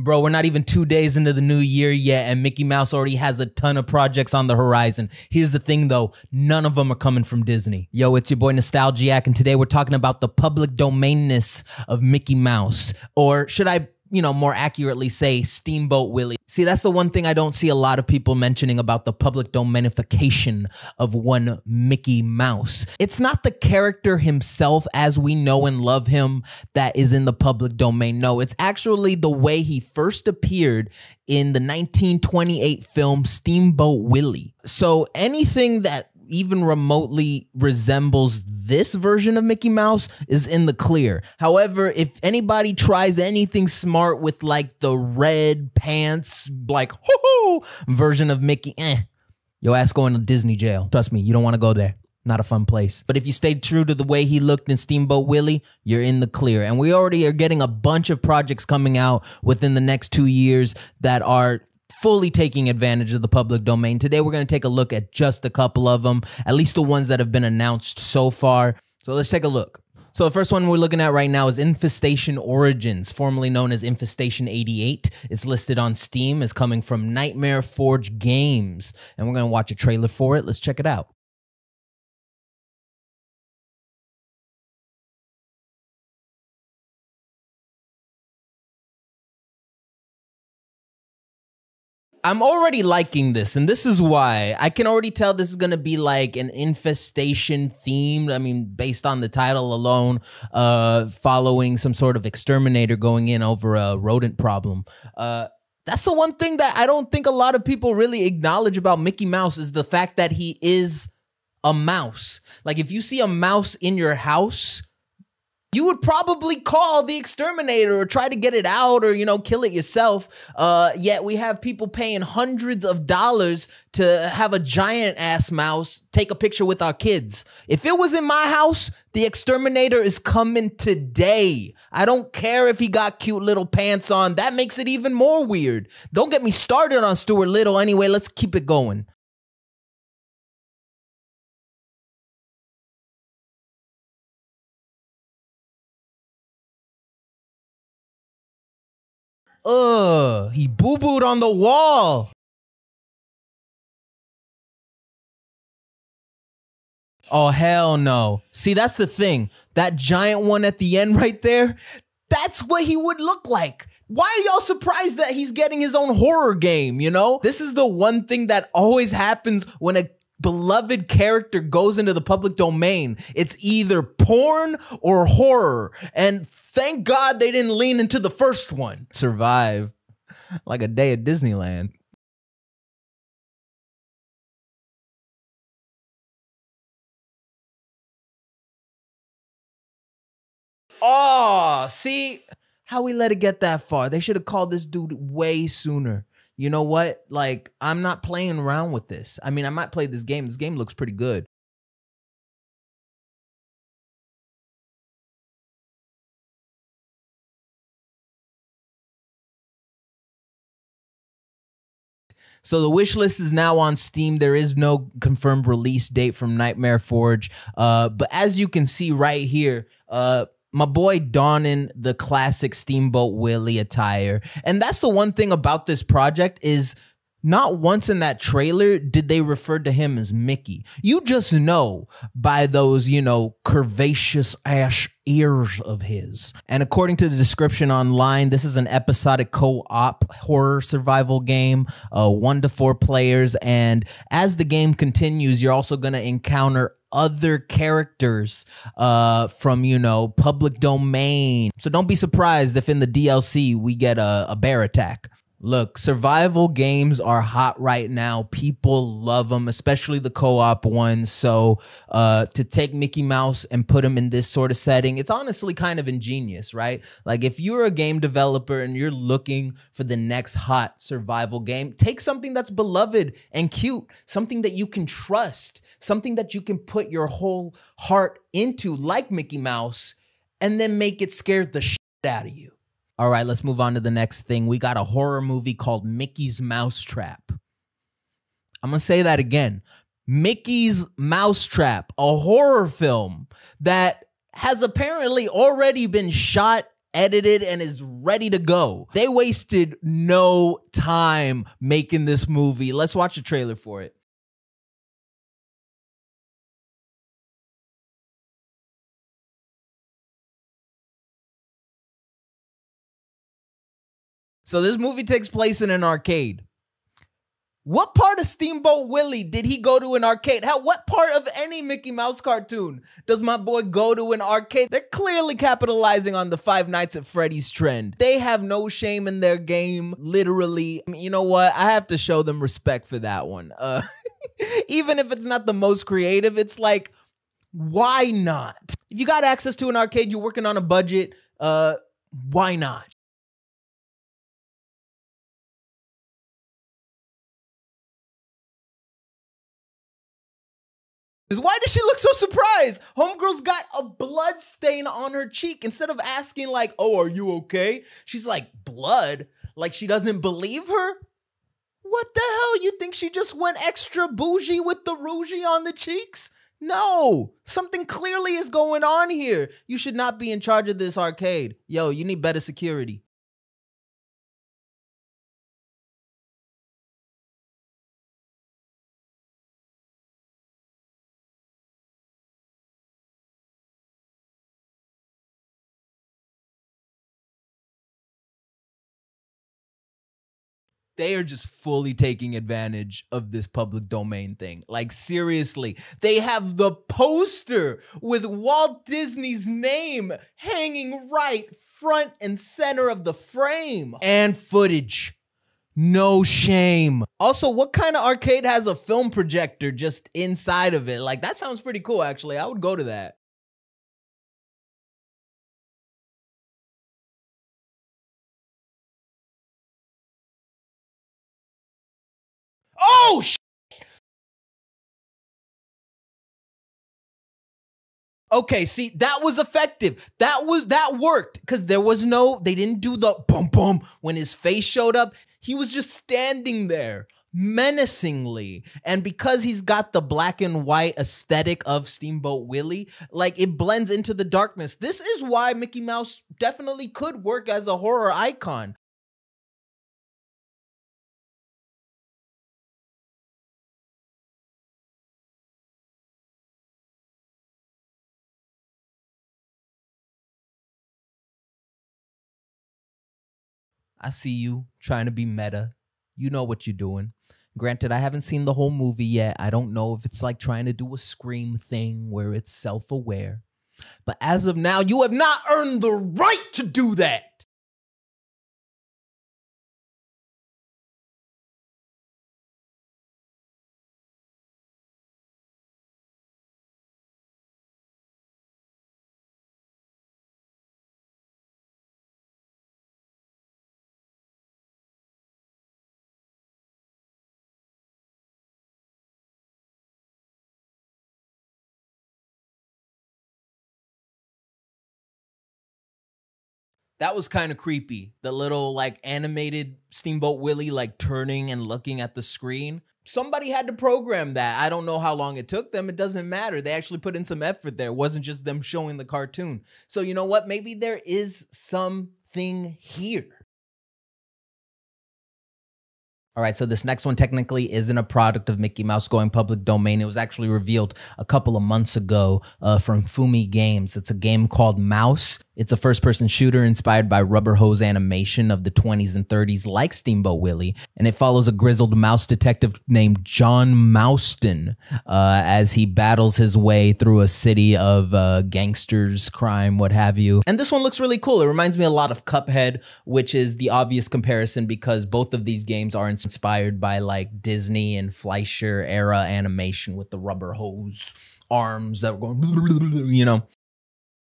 Bro, we're not even 2 days into the new year yet, and Mickey Mouse already has a ton of projects on the horizon. Here's the thing, though. None of them are coming from Disney. Yo, it's your boy Nostalgiac, and today we're talking about the public domainness of Mickey Mouse. Or should I, more accurately say Steamboat Willie. See, that's the one thing I don't see a lot of people mentioning about the public domainification of one Mickey Mouse. It's not the character himself as we know and love him that is in the public domain. No, it's actually the way he first appeared in the 1928 film Steamboat Willie. So anything that even remotely resembles this version of Mickey Mouse is in the clear. However, if anybody tries anything smart with like the red pants, like hoo-hoo version of Mickey, your ass going to Disney jail. Trust me, you don't want to go there. Not a fun place. But if you stayed true to the way he looked in Steamboat Willie, you're in the clear. And we already are getting a bunch of projects coming out within the next 2 years that are fully taking advantage of the public domain. Today, we're going to take a look at just a couple of them, at least the ones that have been announced so far. So let's take a look. So the first one we're looking at right now is Infestation Origins, formerly known as Infestation 88. It's listed on Steam as coming from Nightmare Forge Games. And we're going to watch a trailer for it. Let's check it out. I'm already liking this, and this is why. I can already tell this is going to be like an infestation themed. I mean, based on the title alone, following some sort of exterminator going in over a rodent problem. That's the one thing that I don't think a lot of people really acknowledge about Mickey Mouse is the fact that he is a mouse. Like, if you see a mouse in your house, you would probably call the exterminator or try to get it out or, kill it yourself. Yet we have people paying hundreds of dollars to have a giant ass mouse take a picture with our kids. If it was in my house, the exterminator is coming today. I don't care if he got cute little pants on. That makes it even more weird. Don't get me started on Stuart Little. Anyway, let's keep it going. He boo-booed on the wall. Oh, hell no. See, that's the thing. That giant one at the end right there, that's what he would look like. Why are y'all surprised that he's getting his own horror game, This is the one thing that always happens when a beloved character goes into the public domain. It's either porn or horror. And thank God they didn't lean into the first one. Survive like a day at Disneyland. Oh, see how we let it get that far. They should have called this dude way sooner. You know what? Like, I'm not playing around with this. I mean, I might play this game. This game looks pretty good. So the wish list is now on Steam. There is no confirmed release date from Nightmare Forge. But as you can see right here, my boy donning the classic Steamboat Willie attire. And that's the one thing about this project is not once in that trailer did they refer to him as Mickey. You just know by those, curvaceous ash ears of his. And according to the description online, this is an episodic co-op horror survival game, 1 to 4 players. And as the game continues, you're also going to encounter other characters from, public domain. So don't be surprised if in the DLC we get a bear attack. Look, survival games are hot right now. People love them, especially the co-op ones. So to take Mickey Mouse and put him in this sort of setting, it's honestly kind of ingenious, right? Like if you're a game developer and you're looking for the next hot survival game, take something that's beloved and cute, something that you can trust, something that you can put your whole heart into like Mickey Mouse, and then make it scare the shit out of you. All right, let's move on to the next thing. We got a horror movie called Mickey's Mousetrap. I'm going to say that again. Mickey's Mousetrap, a horror film that has apparently already been shot edited, and is ready to go. They wasted no time making this movie. Let's watch a trailer for it. So this movie takes place in an arcade. What part of Steamboat Willie did he go to an arcade? Hell, what part of any Mickey Mouse cartoon does my boy go to an arcade? They're clearly capitalizing on the Five Nights at Freddy's trend. They have no shame in their game, literally. I mean, you know what? I have to show them respect for that one. Even if it's not the most creative, it's like, why not? If you got access to an arcade, you're working on a budget, why not? Why does she look so surprised? Homegirl's got a blood stain on her cheek. Instead of asking like, oh, are you okay? She's like, blood? Like she doesn't believe her? What the hell? You think she just went extra bougie with the rougie on the cheeks? No, something clearly is going on here. You should not be in charge of this arcade. Yo, you need better security. They are just fully taking advantage of this public domain thing. Like, seriously, they have the poster with Walt Disney's name hanging right front and center of the frame. And footage. No shame. Also, what kind of arcade has a film projector just inside of it? Like, that sounds pretty cool, actually. I would go to that. Oh, okay, see, that was effective. That worked because they didn't do the boom boom when his face showed up. He was just standing there menacingly. And because he's got the black and white aesthetic of Steamboat Willie, like it blends into the darkness. This is why Mickey Mouse definitely could work as a horror icon. I see you trying to be meta. You know what you're doing. Granted, I haven't seen the whole movie yet. I don't know if it's like trying to do a Scream thing where it's self-aware. But as of now, you have not earned the right to do that. That was kind of creepy. The little like animated Steamboat Willie like turning and looking at the screen. Somebody had to program that. I don't know how long it took them. It doesn't matter. They actually put in some effort there. It wasn't just them showing the cartoon. So you know what? Maybe there is something here. All right, so this next one technically isn't a product of Mickey Mouse going public domain. It was actually revealed a couple of months ago from Fumi Games. It's a game called Mouse. It's a first-person shooter inspired by rubber hose animation of the 20s and 30s like Steamboat Willie, and it follows a grizzled mouse detective named John Mouston as he battles his way through a city of gangsters, crime, what have you. And this one looks really cool. It reminds me a lot of Cuphead, which is the obvious comparison because both of these games are inspired by like Disney and Fleischer era animation with the rubber hose arms that were going, you know.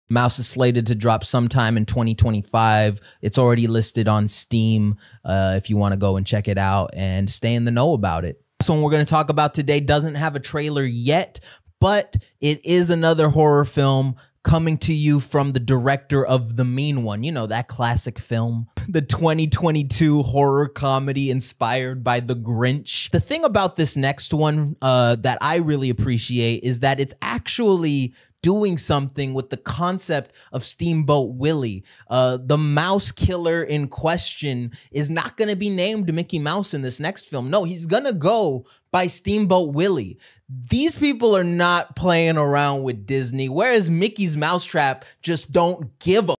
Mouse is slated to drop sometime in 2025. It's already listed on Steam if you want to go and check it out and stay in the know about it. This one we're going to talk about today doesn't have a trailer yet, but it is another horror film coming to you from the director of The Mean One. You know, that classic film, the 2022 horror comedy inspired by The Grinch. The thing about this next one that I really appreciate is that it's actually doing something with the concept of Steamboat Willie. The mouse killer in question is not going to be named Mickey Mouse in this next film. No, he's going to go by Steamboat Willie. These people are not playing around with Disney, whereas Mickey's Mousetrap just don't give a.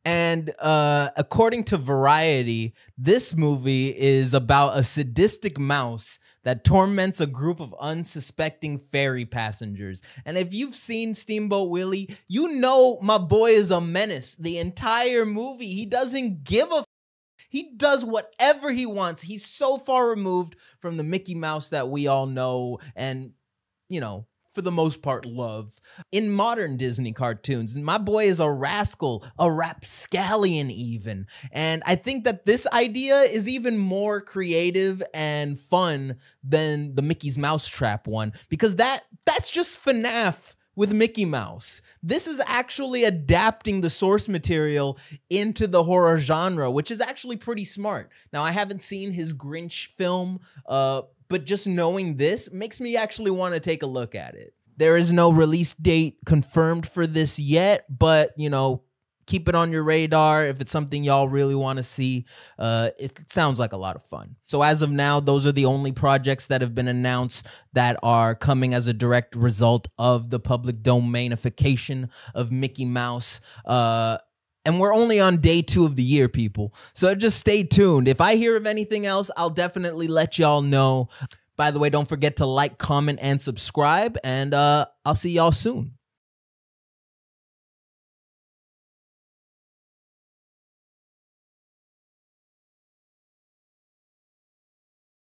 And according to Variety, this movie is about a sadistic mouse that torments a group of unsuspecting ferry passengers. And if you've seen Steamboat Willie, you know my boy is a menace. The entire movie, he doesn't give a. He does whatever he wants. He's so far removed from the Mickey Mouse that we all know and, you know, for the most part, love. In modern Disney cartoons, my boy is a rascal, a rapscallion even. And I think that this idea is even more creative and fun than the Mickey's Mousetrap one, because that's just FNAF with Mickey Mouse. This is actually adapting the source material into the horror genre, which is actually pretty smart. Now, I haven't seen his Grinch film, but just knowing this makes me actually want to take a look at it. There is no release date confirmed for this yet, but, you know, keep it on your radar if it's something y'all really want to see. It sounds like a lot of fun. So as of now, those are the only projects that have been announced that are coming as a direct result of the public domainification of Mickey Mouse. And we're only on day 2 of the year, people. So just stay tuned. If I hear of anything else, I'll definitely let y'all know. By the way, don't forget to like, comment, and subscribe. And I'll see y'all soon.